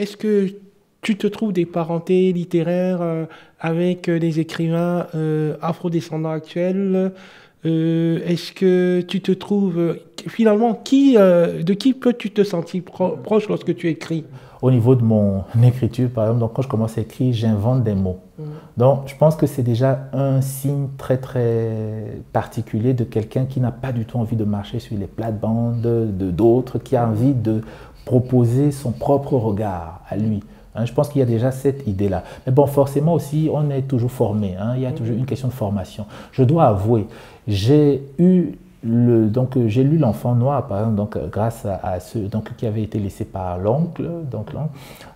est-ce que tu te trouves des parentés littéraires avec des écrivains afrodescendants actuels? Est-ce que tu te trouves finalement de qui peux-tu te sentir proche lorsque tu écris? Au niveau de mon écriture, par exemple, donc quand je commence à écrire, j'invente des mots. Donc, je pense que c'est déjà un signe très, très particulier de quelqu'un qui n'a pas du tout envie de marcher sur les plates-bandes de d'autres, qui a envie de proposer son propre regard à lui. Hein, je pense qu'il y a déjà cette idée-là. Mais bon, forcément aussi, on est toujours formé. Hein, il y a toujours une question de formation. Je dois avouer, j'ai eu j'ai lu L'Enfant Noir, par exemple, grâce à ceux qui avait été laissé par l'oncle.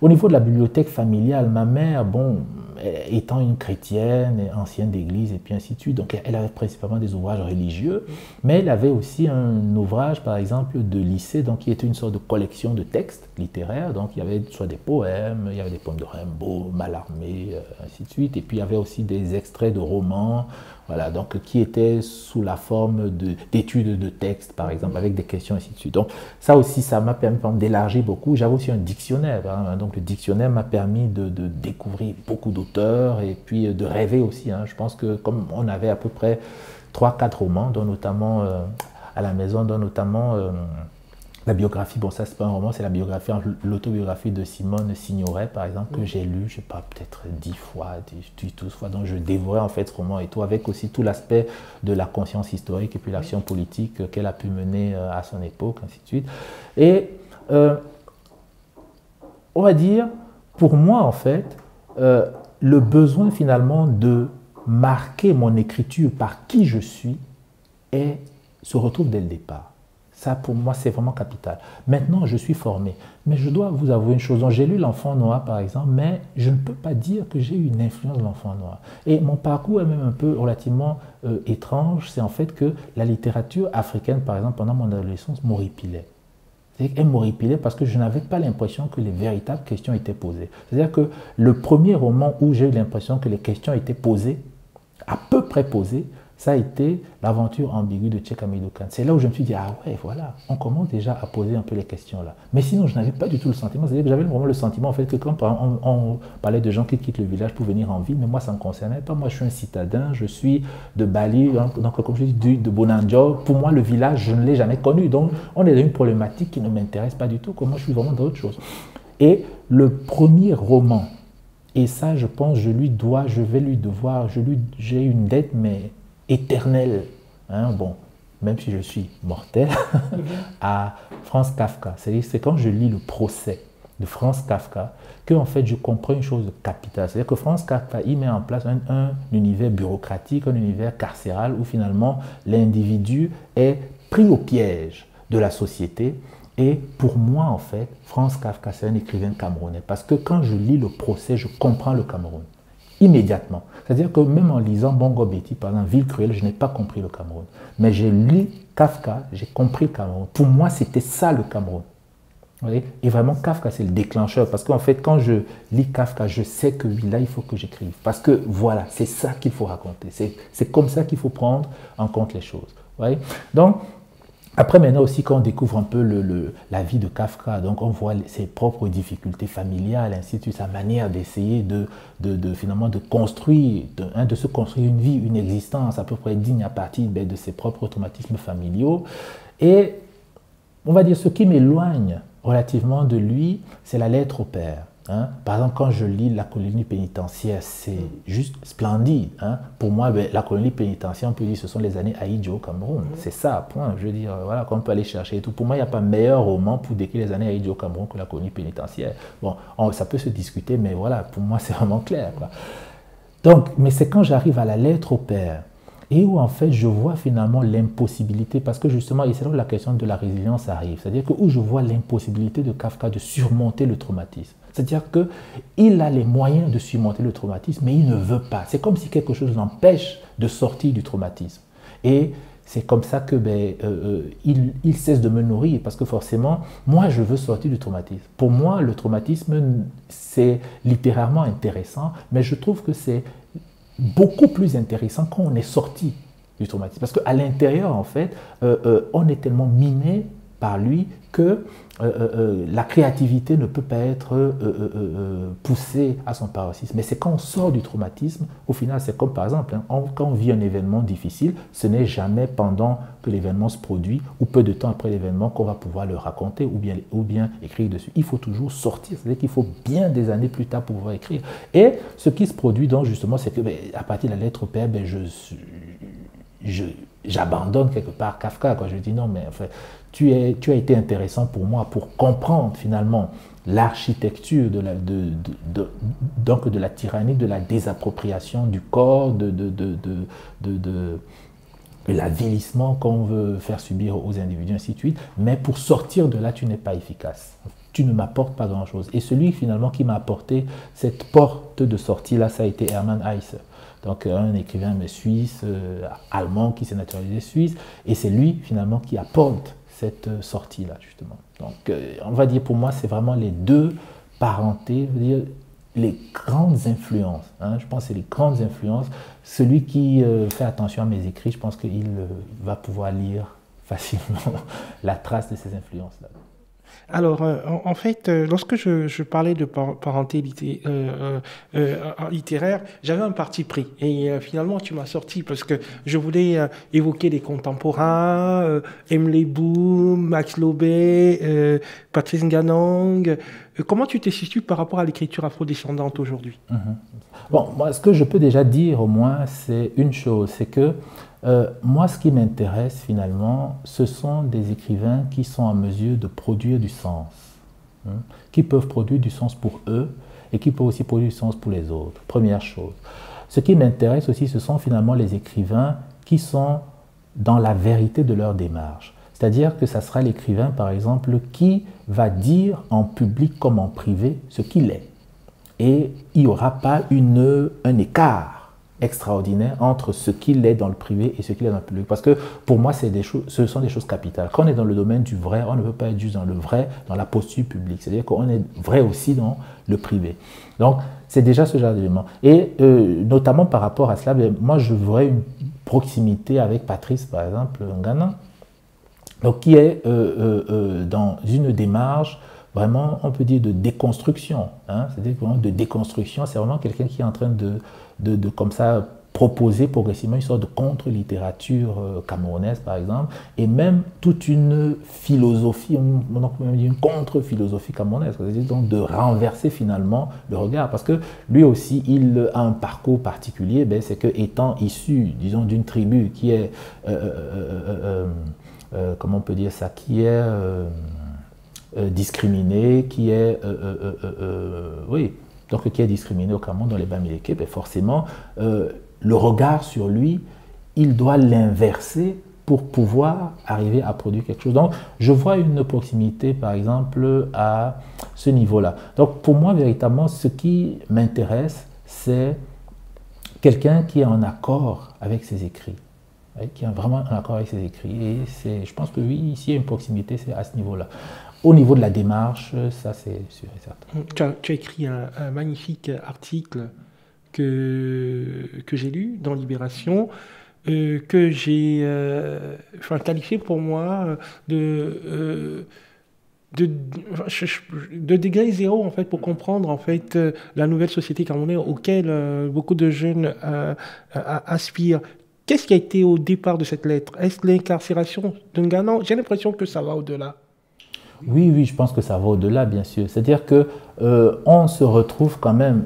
Au niveau de la bibliothèque familiale, ma mère, bon, étant une chrétienne, ancienne d'église et puis ainsi de suite, donc elle avait principalement des ouvrages religieux, mais elle avait aussi un ouvrage, par exemple, de lycée, donc qui était une sorte de collection de textes littéraires. Donc il y avait soit des poèmes, il y avait des poèmes de Rimbaud, Mallarmé, ainsi de suite, et puis il y avait aussi des extraits de romans. Voilà, donc qui était sous la forme d'études de textes, par exemple, avec des questions, ainsi de suite. Donc ça aussi, ça m'a permis d'élargir beaucoup. J'avais aussi un dictionnaire, hein, donc le dictionnaire m'a permis de découvrir beaucoup d'auteurs et puis de rêver aussi. Hein. Je pense que comme on avait à peu près 3-4 romans, dont notamment à la maison, dont notamment la biographie, bon ça c'est pas un roman, c'est la biographie, l'autobiographie de Simone Signoret par exemple, que j'ai lu, je sais pas, peut-être 10 fois, 12 fois, donc je dévorais en fait ce roman et tout, avec aussi tout l'aspect de la conscience historique et puis l'action politique qu'elle a pu mener à son époque, ainsi de suite. Et on va dire, pour moi en fait, le besoin finalement de marquer mon écriture par qui je suis se retrouve dès le départ. Ça, pour moi, c'est vraiment capital. Maintenant, je suis formé. Mais je dois vous avouer une chose. J'ai lu L'Enfant Noir, par exemple, mais je ne peux pas dire que j'ai eu une influence de L'Enfant Noir. Et mon parcours est même un peu relativement étrange. C'est en fait que la littérature africaine, par exemple, pendant mon adolescence, m'horripilait. Elle m'horripilait parce que je n'avais pas l'impression que les véritables questions étaient posées. C'est-à-dire que le premier roman où j'ai eu l'impression que les questions étaient posées, à peu près posées, ça a été L'aventure ambiguë de Tchèque Hamidou Kane. C'est là où je me suis dit, ah ouais, voilà, on commence déjà à poser un peu les questions là. Mais sinon, je n'avais pas du tout le sentiment. C'est-à-dire que j'avais vraiment le sentiment en fait que quand on parlait de gens qui quittent le village pour venir en ville, mais moi ça ne me concernait pas. Moi je suis un citadin, je suis de Bali, donc comme je dis, de Bonanjo. Pour moi, le village, je ne l'ai jamais connu. Donc on est dans une problématique qui ne m'intéresse pas du tout. Moi, je suis vraiment dans autre chose. Et le premier roman, et ça, je pense, je vais lui devoir, j'ai une dette, mais éternelle, hein, bon, même si je suis mortel, à Franz Kafka. C'est quand je lis le procès de Franz Kafka que en fait je comprends une chose capitale. C'est-à-dire que Franz Kafka, il met en place un univers bureaucratique, un univers carcéral où finalement l'individu est pris au piège de la société. Et pour moi, en fait, Franz Kafka, c'est un écrivain camerounais. Parce que quand je lis le procès, je comprends le Cameroun. Immédiatement. C'est-à-dire que même en lisant Bongo Betty, par exemple, Ville cruelle, je n'ai pas compris le Cameroun. Mais j'ai lu Kafka, j'ai compris le Cameroun. Pour moi, c'était ça le Cameroun. Vous voyez? Et vraiment, Kafka, c'est le déclencheur. Parce qu'en fait, quand je lis Kafka, je sais que oui, là, il faut que j'écrive. Parce que voilà, c'est ça qu'il faut raconter. C'est comme ça qu'il faut prendre en compte les choses. Vous voyez? Donc, après, maintenant aussi, quand on découvre un peu la vie de Kafka, donc on voit ses propres difficultés familiales, ainsi de suite, sa manière d'essayer finalement de construire, de se construire une vie, une existence à peu près digne à partir de ses propres traumatismes familiaux. Et on va dire ce qui m'éloigne relativement de lui, c'est la lettre au père. Hein. Par exemple, quand je lis La colonie pénitentiaire, c'est juste splendide. Hein. Pour moi, la colonie pénitentiaire, on peut dire que ce sont les années Ahidjo au Cameroun. C'est ça, point. Je veux dire, voilà, qu'on peut aller chercher et tout. Pour moi, il n'y a pas meilleur roman pour décrire les années Ahidjo au Cameroun que La colonie pénitentiaire. Bon, ça peut se discuter, mais voilà, pour moi, c'est vraiment clair, quoi. Donc, mais c'est quand j'arrive à la lettre au père, et où en fait je vois finalement l'impossibilité, parce que justement, et c'est là où la question de la résilience arrive, c'est-à-dire que où je vois l'impossibilité de Kafka de surmonter le traumatisme. C'est-à-dire qu'il a les moyens de surmonter le traumatisme, mais il ne veut pas. C'est comme si quelque chose l'empêche de sortir du traumatisme. Et c'est comme ça que il cesse de me nourrir, parce que forcément, moi, je veux sortir du traumatisme. Pour moi, le traumatisme, c'est littérairement intéressant, mais je trouve que c'est beaucoup plus intéressant quand on est sorti du traumatisme. Parce qu'à l'intérieur, en fait, on est tellement miné par lui que la créativité ne peut pas être poussée à son paroxysme. Mais c'est quand on sort du traumatisme, au final, c'est comme par exemple, quand on vit un événement difficile, ce n'est jamais pendant que l'événement se produit ou peu de temps après l'événement qu'on va pouvoir le raconter ou bien écrire dessus. Il faut toujours sortir, c'est-à-dire qu'il faut bien des années plus tard pour pouvoir écrire. Et ce qui se produit donc justement, c'est que à partir de la lettre P, j'abandonne quelque part Kafka. Je dis non, mais en fait, tu as été intéressant pour moi pour comprendre finalement l'architecture donc de la tyrannie, de la désappropriation du corps, de l'avilissement qu'on veut faire subir aux individus, ainsi de suite. Mais pour sortir de là, tu n'es pas efficace. Tu ne m'apportes pas grand-chose. Et celui finalement qui m'a apporté cette porte de sortie-là, ça a été Hermann Hesse. Donc un écrivain suisse, allemand, qui s'est naturalisé suisse. Et c'est lui finalement qui apporte cette sortie-là, justement. Donc on va dire pour moi, c'est vraiment les deux parentés, les grandes influences. Je pense que c'est les grandes influences. Celui qui fait attention à mes écrits, je pense qu'il va pouvoir lire facilement la trace de ces influences-là. Alors, en fait, lorsque je parlais de parenté littéraire, j'avais un parti pris. Et finalement, tu m'as sorti parce que je voulais évoquer les contemporains, Emile Boom, Max Lobé, Patrice Nganang. Comment tu te situes par rapport à l'écriture afrodescendante aujourd'hui? Bon, moi, ce que je peux déjà dire au moins, c'est une chose, c'est que moi, ce qui m'intéresse finalement, ce sont des écrivains qui sont en mesure de produire du sens, qui peuvent produire du sens pour eux et qui peuvent aussi produire du sens pour les autres. Première chose. Ce qui m'intéresse aussi, ce sont finalement les écrivains qui sont dans la vérité de leur démarche. C'est-à-dire que ça sera l'écrivain, par exemple, qui va dire en public comme en privé ce qu'il est. Et il n'y aura pas un écart extraordinaire entre ce qu'il est dans le privé et ce qu'il est dans le public. Parce que pour moi, ce sont des choses capitales. Quand on est dans le domaine du vrai, on ne peut pas être juste dans le vrai, dans la posture publique. C'est-à-dire qu'on est vrai aussi dans le privé. Donc, c'est déjà ce genre d'élément. Et notamment par rapport à cela, moi, je voudrais une proximité avec Patrice, par exemple, Nganang, donc qui est dans une démarche vraiment, on peut dire, de déconstruction. C'est-à-dire vraiment de déconstruction. C'est vraiment quelqu'un qui est en train de comme ça, proposer progressivement une sorte de contre-littérature camerounaise, par exemple, et même toute une philosophie, on peut dire une contre-philosophie camerounaise, c'est-à-dire donc de renverser finalement le regard, parce que lui aussi, il a un parcours particulier, c'est que étant issu, disons, d'une tribu qui est, comment on peut dire ça, qui est discriminée, qui est, oui, donc qui est discriminé au Cameroun dans les Bamileke, forcément, le regard sur lui, il doit l'inverser pour pouvoir arriver à produire quelque chose. Donc, je vois une proximité, par exemple, à ce niveau-là. Donc, pour moi, véritablement, ce qui m'intéresse, c'est quelqu'un qui est en accord avec ses écrits, qui est vraiment en accord avec ses écrits. Et je pense que oui, ici, il y a une proximité, c'est à ce niveau-là. Au niveau de la démarche, ça c'est sûr et certain. Tu as écrit un magnifique article que j'ai lu dans Libération, que j'ai qualifié pour moi de degré zéro en fait, pour comprendre en fait, la nouvelle société camerounaise auquel beaucoup de jeunes aspirent. Qu'est-ce qui a été au départ de cette lettre? Est-ce l'incarcération de Nganang? J'ai l'impression que ça va au-delà. Oui, je pense que ça va au-delà, bien sûr. C'est-à-dire que on se retrouve quand même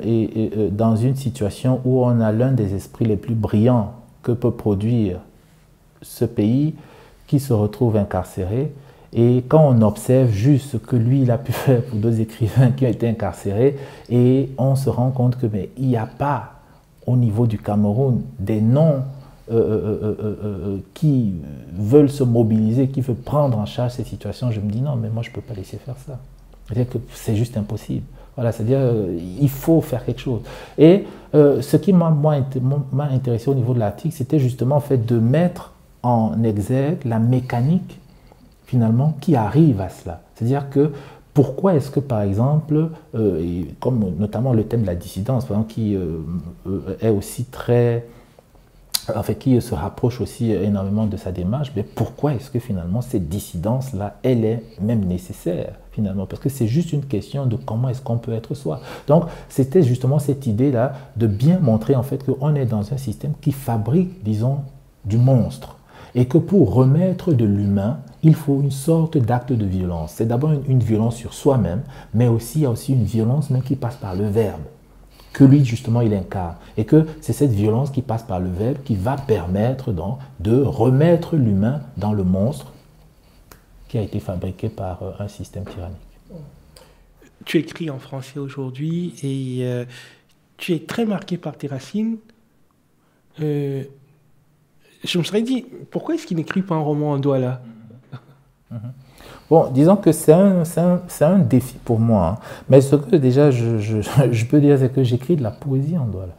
dans une situation où on a l'un des esprits les plus brillants que peut produire ce pays qui se retrouve incarcéré. Et quand on observe juste ce que lui, il a pu faire pour d'autres écrivains qui ont été incarcérés, et on se rend compte que il n'y a pas au niveau du Cameroun des noms qui veulent se mobiliser, qui veulent prendre en charge ces situations, je me dis non, mais moi je ne peux pas laisser faire ça. C'est-à-dire que c'est juste impossible. Voilà, c'est-à-dire il faut faire quelque chose. Et ce qui m'a intéressé au niveau de l'article, c'était justement en fait de mettre en exergue la mécanique finalement qui arrive à cela. C'est-à-dire que pourquoi est-ce que, par exemple, comme notamment le thème de la dissidence, par exemple, qui est aussi très en fait, qui se rapproche aussi énormément de sa démarche, mais pourquoi est-ce que finalement cette dissidence-là, elle est même nécessaire finalement? Parce que c'est juste une question de comment est-ce qu'on peut être soi. Donc, c'était justement cette idée-là de bien montrer en fait qu'on est dans un système qui fabrique, disons, du monstre. Et que pour remettre de l'humain, il faut une sorte d'acte de violence. C'est d'abord une violence sur soi-même, mais aussi, il y a aussi une violence même qui passe par le verbe, que lui, justement, il incarne. Et que c'est cette violence qui passe par le verbe qui va permettre donc de remettre l'humain dans le monstre qui a été fabriqué par un système tyrannique. Tu écris en français aujourd'hui et tu es très marqué par tes racines. Je me serais dit, pourquoi est-ce qu'il n'écrit pas un roman en douala? Bon, disons que c'est un défi pour moi. Hein. Mais ce que déjà je peux dire, c'est que j'écris de la poésie en douala.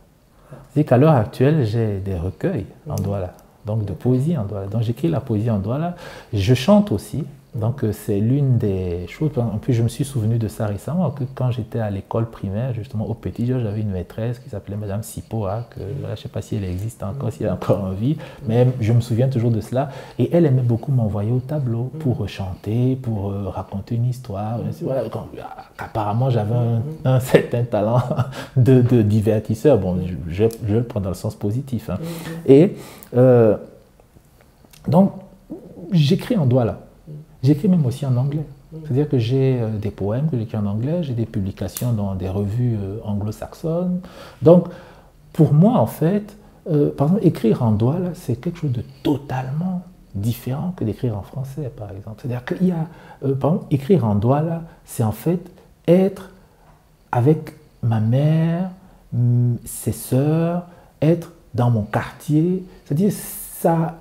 C'est qu'à l'heure actuelle, j'ai des recueils en douala, donc de poésie en douala. Donc j'écris la poésie en douala. Je chante aussi. Donc c'est l'une des choses. En plus, je me suis souvenu de ça récemment, que quand j'étais à l'école primaire, justement au Petit, j'avais une maîtresse qui s'appelait Madame Sipoa, que je ne sais pas si elle existe encore, si elle est encore en vie, mais je me souviens toujours de cela. Et elle aimait beaucoup m'envoyer au tableau pour chanter, pour raconter une histoire. Voilà, apparemment, j'avais un certain talent de divertisseur. Bon, je le prends dans le sens positif. Hein. Et donc, j'écris en douala. J'écris même aussi en anglais. C'est-à-dire que j'ai des poèmes que j'écris en anglais, j'ai des publications dans des revues anglo-saxonnes. Donc, pour moi, en fait, par exemple, écrire en douala, c'est quelque chose de totalement différent que d'écrire en français, par exemple. C'est-à-dire qu'il y a, par exemple, écrire en douala, c'est en fait être avec ma mère, ses sœurs, être dans mon quartier. C'est-à-dire ça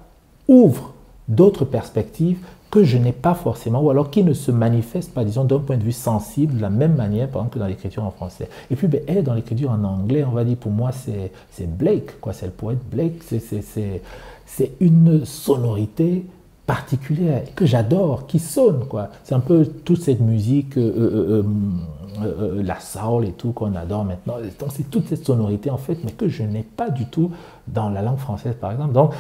ouvre d'autres perspectives que je n'ai pas forcément, ou alors qui ne se manifestent pas, disons, d'un point de vue sensible, de la même manière, par exemple, que dans l'écriture en français. Et puis, ben, elle, dans l'écriture en anglais, on va dire, pour moi, c'est Blake, quoi, c'est le poète Blake, c'est une sonorité particulière que j'adore, qui sonne, quoi. C'est un peu toute cette musique, la soul et tout qu'on adore maintenant. Donc, c'est toute cette sonorité, en fait, mais que je n'ai pas du tout dans la langue française, par exemple. Donc,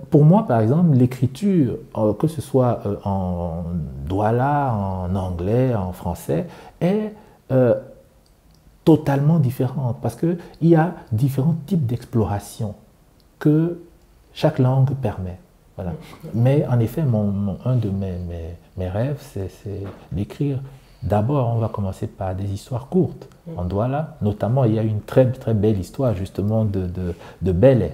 pour moi, par exemple, l'écriture, que ce soit en douala, en anglais, en français, est totalement différente parce qu'il y a différents types d'exploration que chaque langue permet. Voilà. Mais en effet, un de mes rêves, c'est d'écrire. D'abord, on va commencer par des histoires courtes en douala. Notamment, il y a une très, très belle histoire justement de Bélé.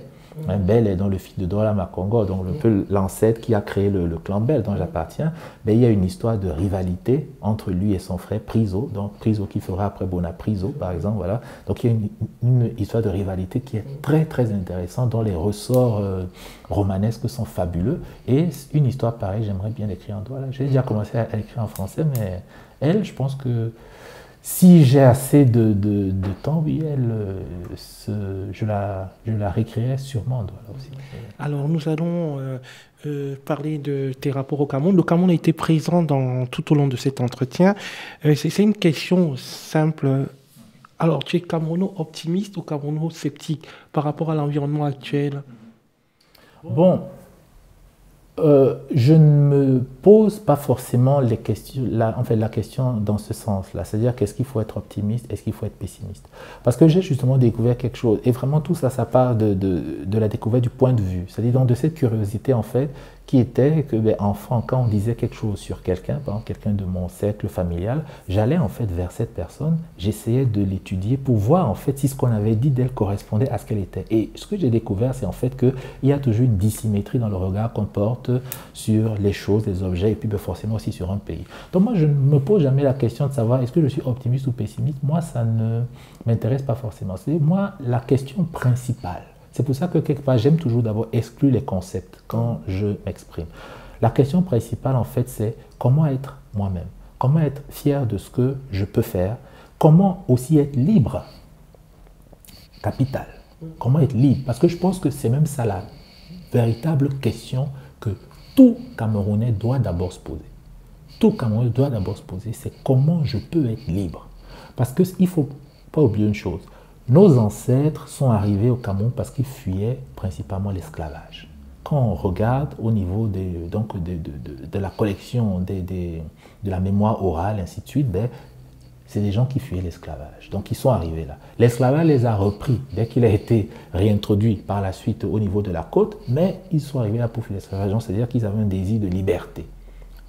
Bélé, dont le fils de Douala Makongo, donc un peu l'ancêtre qui a créé le clan Bel dont j'appartiens. Mais il y a une histoire de rivalité entre lui et son frère Priso, donc Priso qui fera après Bonapriso par exemple. Voilà. Donc il y a une histoire de rivalité qui est très très intéressante, dont les ressorts romanesques sont fabuleux. Et une histoire pareille, j'aimerais bien l'écrire en douala. J'ai déjà commencé à l'écrire en français, mais elle, je pense que si j'ai assez de temps, oui, je la réécrirai sûrement en douala aussi. Alors, nous allons parler de tes rapports au Cameroun. Le Cameroun a été présent tout au long de cet entretien. C'est une question simple. Alors, tu es camerouno-optimiste ou camerouno-sceptique par rapport à l'environnement actuel? Bon, je ne me pose pas forcément les questions, la question dans ce sens-là, c'est-à-dire qu'est-ce qu'il faut être optimiste, est-ce qu'il faut être pessimiste? Parce que j'ai justement découvert quelque chose, et vraiment tout ça, ça part de la découverte du point de vue, c'est-à-dire donc de cette curiosité en fait, qui était que, ben, enfant, quand on disait quelque chose sur quelqu'un, par exemple quelqu'un de mon cercle familial, j'allais en fait vers cette personne, j'essayais de l'étudier pour voir en fait si ce qu'on avait dit d'elle correspondait à ce qu'elle était. Et ce que j'ai découvert, c'est en fait qu'il y a toujours une dissymétrie dans le regard qu'on porte sur les choses, les objets, et puis ben, forcément aussi sur un pays. Donc moi, je ne me pose jamais la question de savoir est-ce que je suis optimiste ou pessimiste. Moi, ça ne m'intéresse pas forcément. C'est moi la question principale. C'est pour ça que quelque part, j'aime toujours d'abord exclure les concepts quand je m'exprime. La question principale, en fait, c'est comment être moi-même, comment être fier de ce que je peux faire, comment aussi être libre, capital, comment être libre. Parce que je pense que c'est même ça la véritable question que tout Camerounais doit d'abord se poser. Tout Camerounais doit d'abord se poser, c'est comment je peux être libre. Parce qu'il ne faut pas oublier une chose. nos ancêtres sont arrivés au Cameroun parce qu'ils fuyaient principalement l'esclavage. Quand on regarde au niveau de la collection de la mémoire orale, ainsi de suite, ben, c'est des gens qui fuyaient l'esclavage. Donc ils sont arrivés là. L'esclavage les a repris dès qu'il a été réintroduit par la suite au niveau de la côte, mais ils sont arrivés là pour fuir l'esclavage. C'est-à-dire qu'ils avaient un désir de liberté.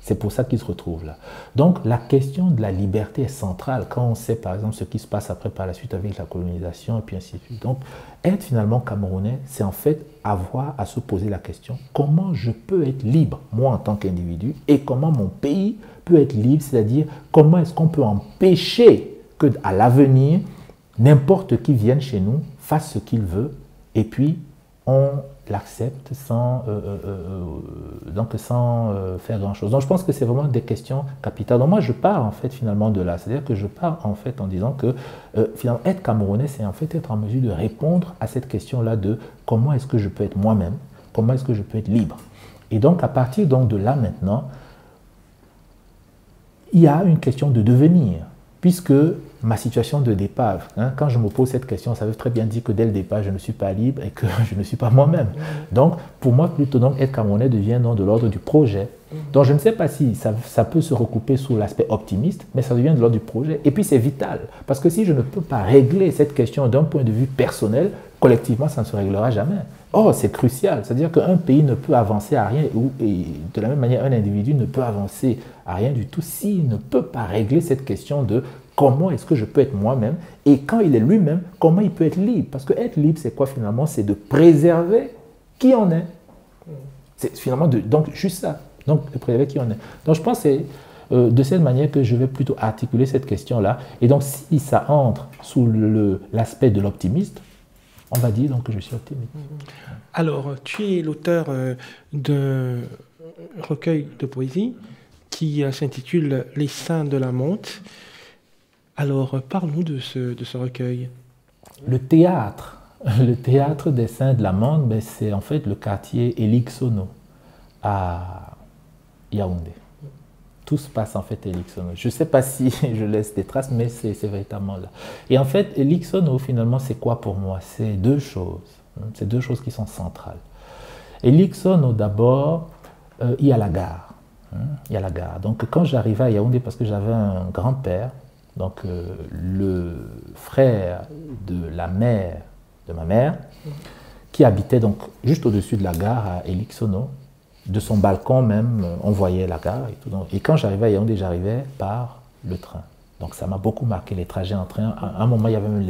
C'est pour ça qu'ils se retrouvent là. Donc la question de la liberté est centrale quand on sait par exemple ce qui se passe après par la suite avec la colonisation et puis ainsi de suite. Donc être finalement camerounais, c'est en fait avoir à se poser la question comment je peux être libre, moi en tant qu'individu, et comment mon pays peut être libre, c'est-à-dire comment est-ce qu'on peut empêcher qu'à l'avenir, n'importe qui vienne chez nous, fasse ce qu'il veut, et puis on l'accepte sans faire grand-chose. Donc je pense que c'est vraiment des questions capitales. Donc moi je pars en fait finalement de là, c'est-à-dire que je pars en fait en disant que finalement être camerounais, c'est en fait être en mesure de répondre à cette question-là de comment est-ce que je peux être moi-même, comment est-ce que je peux être libre. Et donc à partir donc de là maintenant, il y a une question de devenir, puisque ma situation de départ, hein, quand je me pose cette question, ça veut très bien dire que dès le départ, je ne suis pas libre et que je ne suis pas moi-même. Donc, pour moi, plutôt donc, être camerounais devient donc de l'ordre du projet. Donc, je ne sais pas si ça peut se recouper sous l'aspect optimiste, mais ça devient de l'ordre du projet. Et puis, c'est vital, parce que si je ne peux pas régler cette question d'un point de vue personnel, collectivement, ça ne se réglera jamais. Or, c'est crucial, c'est-à-dire qu'un pays ne peut avancer à rien, et de la même manière, un individu ne peut avancer à rien du tout s'il ne peut pas régler cette question de comment est-ce que je peux être moi-même, et quand il est lui-même, comment il peut être libre. Parce que être libre, c'est quoi finalement? C'est de préserver qui on est. C'est finalement donc juste ça, donc de préserver qui on est. Donc je pense que c'est de cette manière que je vais plutôt articuler cette question-là. Et donc si ça entre sous l'aspect de l'optimiste, on va dire donc que je suis optimiste. Alors, tu es l'auteur d'un recueil de poésie qui s'intitule « Les Saints de la Monte ». Alors, parle-nous de ce recueil. Le théâtre des Saints de la Monte, ben, c'est en fait le quartier Elixono à Yaoundé. Tout se passe en fait à Elixono. Je ne sais pas si je laisse des traces, mais c'est véritablement là. Et en fait, Elixono, finalement, c'est quoi pour moi? C'est deux choses. C'est deux choses qui sont centrales. Elixono, d'abord, il y a la gare. Il y a la gare. Donc, quand j'arrivais à Yaoundé, parce que j'avais un grand-père, donc le frère de la mère de ma mère, qui habitait donc juste au-dessus de la gare à Elixono. De son balcon même, on voyait la gare et tout. Et quand j'arrivais à Yaoundé, j'arrivais par le train. Donc ça m'a beaucoup marqué, les trajets en train. À un moment, il y avait même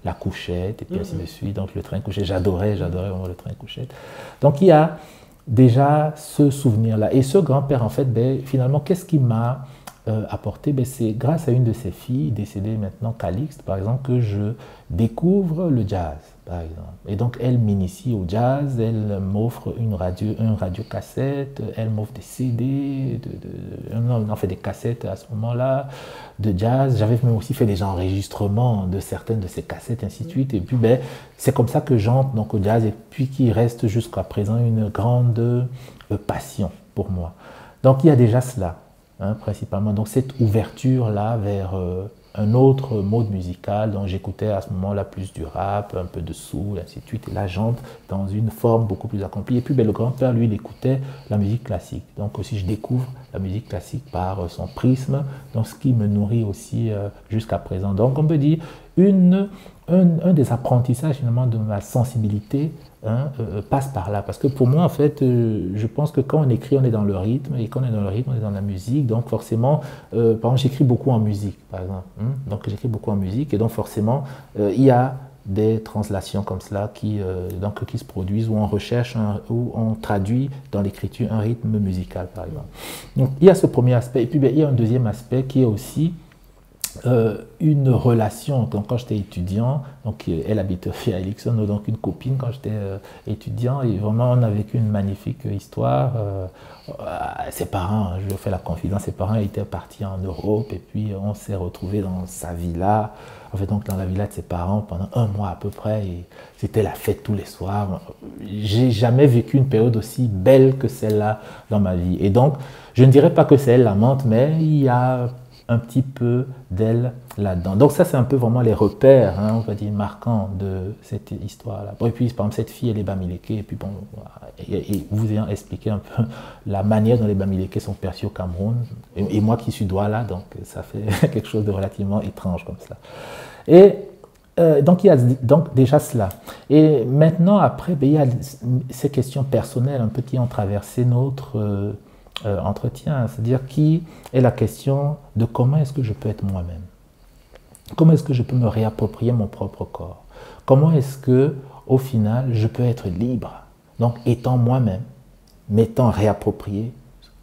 la couchette et puis ainsi de suite. Donc le train couchette, j'adorais vraiment le train couchette. Donc il y a déjà ce souvenir-là. Et ce grand-père, en fait, ben, finalement, qu'est-ce qui m'a apporté? Ben, c'est grâce à une de ses filles, décédée maintenant, Calixte, par exemple, que je découvre le jazz, par exemple. Et donc, elle m'initie au jazz, elle m'offre un radio-cassette, elle m'offre des CD, on en fait des cassettes à ce moment-là, de jazz. J'avais même aussi fait des enregistrements de certaines de ces cassettes, ainsi de suite. Et puis, ben, c'est comme ça que j'entre donc, au jazz, et puis qui reste jusqu'à présent une grande passion pour moi. Donc, il y a déjà cela. Principalement. Donc cette ouverture-là vers un autre mode musical dont j'écoutais à ce moment-là plus du rap, un peu de soul, ainsi de suite. Et là, j'entre dans une forme beaucoup plus accomplie. Et puis ben, le grand-père, lui, il écoutait la musique classique. Donc aussi, je découvre la musique classique par son prisme, donc ce qui me nourrit aussi jusqu'à présent. Donc on peut dire un des apprentissages finalement de ma sensibilité passe par là. Parce que pour moi, en fait, je pense que quand on écrit, on est dans le rythme, et quand on est dans le rythme, on est dans la musique. Donc forcément, par exemple, j'écris beaucoup en musique, par exemple. Donc j'écris beaucoup en musique, et donc forcément, il y a des translations comme cela qui se produisent, où on recherche, où on traduit dans l'écriture un rythme musical, par exemple. Donc il y a ce premier aspect, et puis ben, il y a un deuxième aspect qui est aussi une relation. Donc, quand j'étais étudiant, donc, elle habitait à Elixono, donc une copine quand j'étais étudiant, et vraiment on a vécu une magnifique histoire. Ses parents, je fais la confidence, ses parents étaient partis en Europe, et puis on s'est retrouvés dans sa villa, en fait donc dans la villa de ses parents pendant un mois à peu près, et c'était la fête tous les soirs. J'ai jamais vécu une période aussi belle que celle-là dans ma vie. Et donc, je ne dirais pas que c'est elle la menthe, mais il y a un petit peu d'elle là-dedans. Donc ça, c'est un peu vraiment les repères, hein, on va dire, marquants de cette histoire-là. Et puis, par exemple, cette fille, elle est Bamileke, et puis bon, et vous ayant expliqué un peu la manière dont les Bamileke sont perçus au Cameroun, et moi qui suis Douala, donc ça fait quelque chose de relativement étrange comme ça. Et donc il y a donc déjà cela. Et maintenant, après, ben, il y a ces questions personnelles un peu qui ont traversé notre entretien, c'est-à-dire qui est la question de comment est-ce que je peux être moi-même, comment est-ce que je peux me réapproprier mon propre corps, comment est-ce que au final je peux être libre, donc étant moi-même, m'étant réapproprié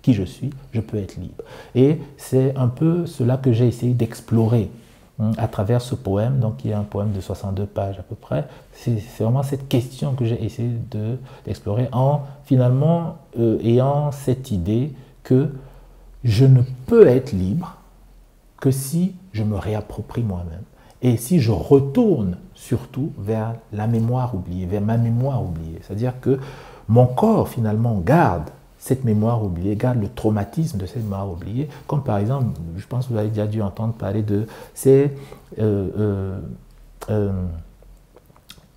qui je suis, je peux être libre. Et c'est un peu cela que j'ai essayé d'explorer à travers ce poème, donc qui est un poème de 62 pages à peu près. C'est vraiment cette question que j'ai essayé d'explorer en finalement ayant cette idée que je ne peux être libre que si je me réapproprie moi-même et si je retourne surtout vers la mémoire oubliée, vers ma mémoire oubliée. C'est-à-dire que mon corps finalement garde cette mémoire oubliée, garde le traumatisme de cette mémoire oubliée, comme par exemple, je pense que vous avez déjà dû entendre parler de ces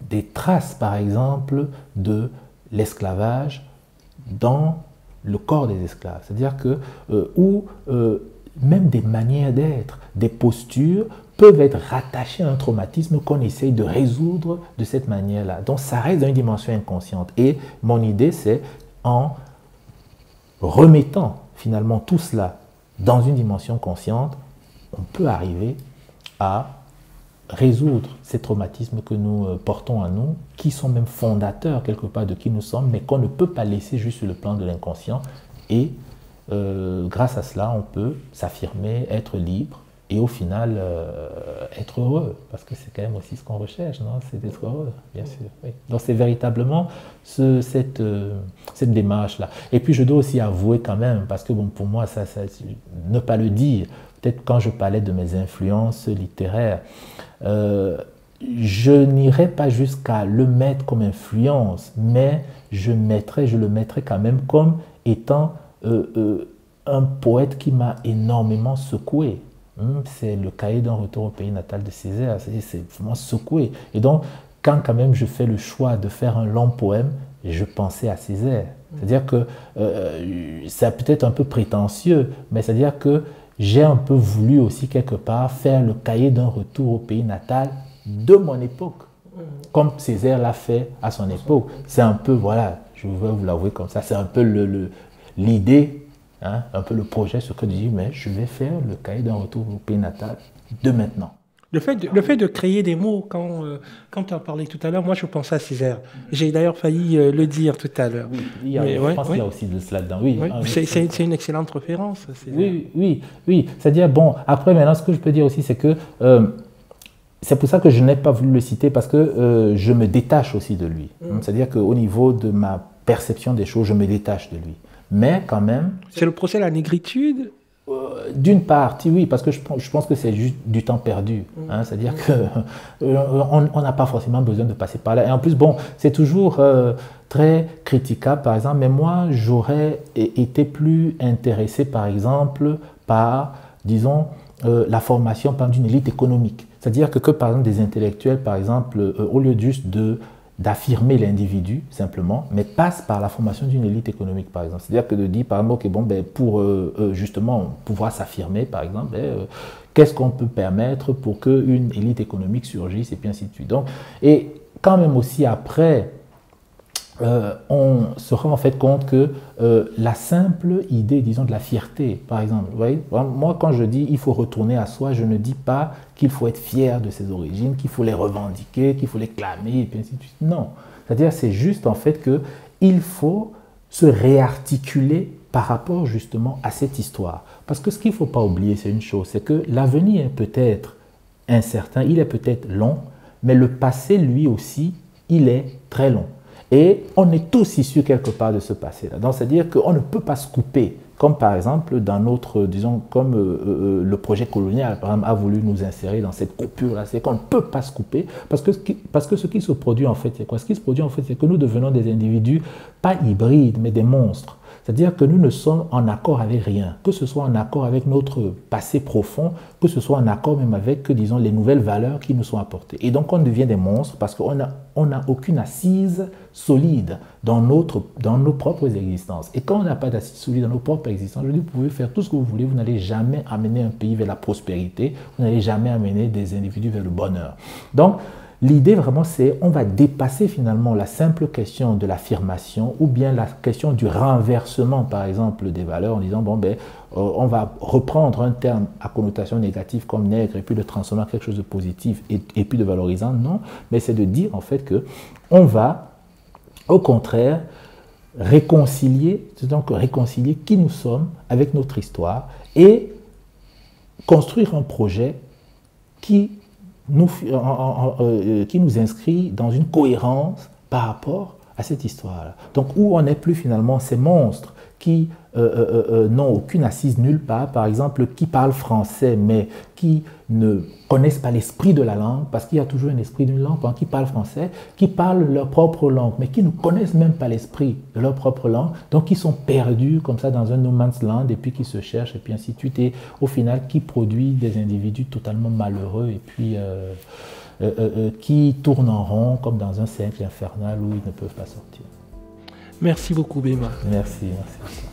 des traces, par exemple, de l'esclavage dans le corps des esclaves. C'est-à-dire que, même des manières d'être, des postures peuvent être rattachées à un traumatisme qu'on essaye de résoudre de cette manière-là. Donc ça reste dans une dimension inconsciente. Et mon idée, c'est en remettant finalement tout cela dans une dimension consciente, on peut arriver à résoudre ces traumatismes que nous portons en nous, qui sont même fondateurs quelque part de qui nous sommes, mais qu'on ne peut pas laisser juste sur le plan de l'inconscient. Et grâce à cela, on peut s'affirmer, être libre et au final être heureux, parce que c'est quand même aussi ce qu'on recherche, non? C'est d'être heureux, bien sûr. Oui. Donc c'est véritablement cette démarche-là. Et puis je dois aussi avouer quand même, parce que bon, pour moi, ne pas le dire, peut-être quand je parlais de mes influences littéraires, je n'irai pas jusqu'à le mettre comme influence, mais je le mettrai quand même comme étant un poète qui m'a énormément secoué. C'est le cahier d'un retour au pays natal de Césaire, c'est vraiment secoué. Et donc, quand même je fais le choix de faire un long poème, je pensais à Césaire. C'est-à-dire que c'est peut-être un peu prétentieux, mais c'est-à-dire que j'ai un peu voulu aussi quelque part faire le cahier d'un retour au pays natal de mon époque, comme Césaire l'a fait à son époque. C'est un peu, voilà, je vais vous l'avouer comme ça, c'est un peu l'idée, hein, un peu le projet, ce que je dis, mais je vais faire le cahier d'un retour au pays natal de maintenant. Le fait de créer des mots, quand tu as parlé tout à l'heure, moi je pensais à Césaire. J'ai d'ailleurs failli le dire tout à l'heure. Oui, je pense qu'il y a aussi de cela dedans. Oui, c'est une excellente référence. Oui. C'est-à-dire, bon, après maintenant, ce que je peux dire aussi, c'est que c'est pour ça que je n'ai pas voulu le citer, parce que je me détache aussi de lui. C'est-à-dire qu'au niveau de ma perception des choses, je me détache de lui. Mais quand même... C'est le procès de la négritude? D'une partie, oui, parce que je pense que c'est juste du temps perdu. Hein, c'est-à-dire qu'on n'a pas forcément besoin de passer par là. Et en plus, bon, c'est toujours très critiquable, par exemple, mais moi, j'aurais été plus intéressé, par exemple, par, disons, la formation d'une élite économique. C'est-à-dire que, par exemple, des intellectuels, par exemple, au lieu juste d'affirmer l'individu simplement, mais passe par la formation d'une élite économique, par exemple. C'est-à-dire que de dire, par exemple, okay, bon, ben, pour justement pouvoir s'affirmer, par exemple, qu'est-ce qu'on peut permettre pour qu'une élite économique surgisse, et puis ainsi de suite. Donc, et quand même aussi après, on se rend en fait compte que la simple idée, disons, de la fierté, par exemple, vous voyez, moi quand je dis il faut retourner à soi, je ne dis pas qu'il faut être fier de ses origines, qu'il faut les revendiquer, qu'il faut les clamer, et puis ainsi de suite. Non, c'est-à-dire c'est juste en fait qu'il faut se réarticuler par rapport justement à cette histoire. Parce que ce qu'il ne faut pas oublier, c'est une chose, c'est que l'avenir est peut-être incertain, il est peut-être long, mais le passé, lui aussi, il est très long. Et on est tous issus quelque part de ce passé-là. Donc, c'est-à-dire qu'on ne peut pas se couper, comme par exemple dans notre, disons, comme le projet colonial, par exemple, a voulu nous insérer dans cette coupure-là. C'est qu'on ne peut pas se couper, parce que ce qui se produit en fait, c'est quoi? Ce qui se produit en fait, c'est que nous devenons des individus, pas hybrides, mais des monstres. C'est-à-dire que nous ne sommes en accord avec rien, que ce soit en accord avec notre passé profond, que ce soit en accord même avec, disons, les nouvelles valeurs qui nous sont apportées. Et donc on devient des monstres parce qu'on n'a aucune assise solide dans nos propres existences. Et quand on n'a pas d'assise solide dans nos propres existences, je dis, vous pouvez faire tout ce que vous voulez, vous n'allez jamais amener un pays vers la prospérité, vous n'allez jamais amener des individus vers le bonheur. Donc, l'idée vraiment, c'est on va dépasser finalement la simple question de l'affirmation ou bien la question du renversement, par exemple, des valeurs en disant, bon, ben, on va reprendre un terme à connotation négative comme nègre et puis le transformer en quelque chose de positif et puis de valorisant. Non, mais c'est de dire en fait que on va, au contraire, réconcilier qui nous sommes avec notre histoire et construire un projet qui nous inscrit dans une cohérence par rapport à cette histoire-là. Donc, où on n'est plus finalement ces monstres qui n'ont aucune assise nulle part, par exemple, qui parlent français, mais qui ne connaissent pas l'esprit de la langue, parce qu'il y a toujours un esprit d'une langue, qui parlent français, qui parlent leur propre langue, mais qui ne connaissent même pas l'esprit de leur propre langue, donc qui sont perdus comme ça dans un no man's land, et puis qui se cherchent, et puis ainsi de suite, et au final, qui produit des individus totalement malheureux, et puis qui tournent en rond, comme dans un cercle infernal où ils ne peuvent pas sortir. Merci beaucoup, Bema. Merci. Merci.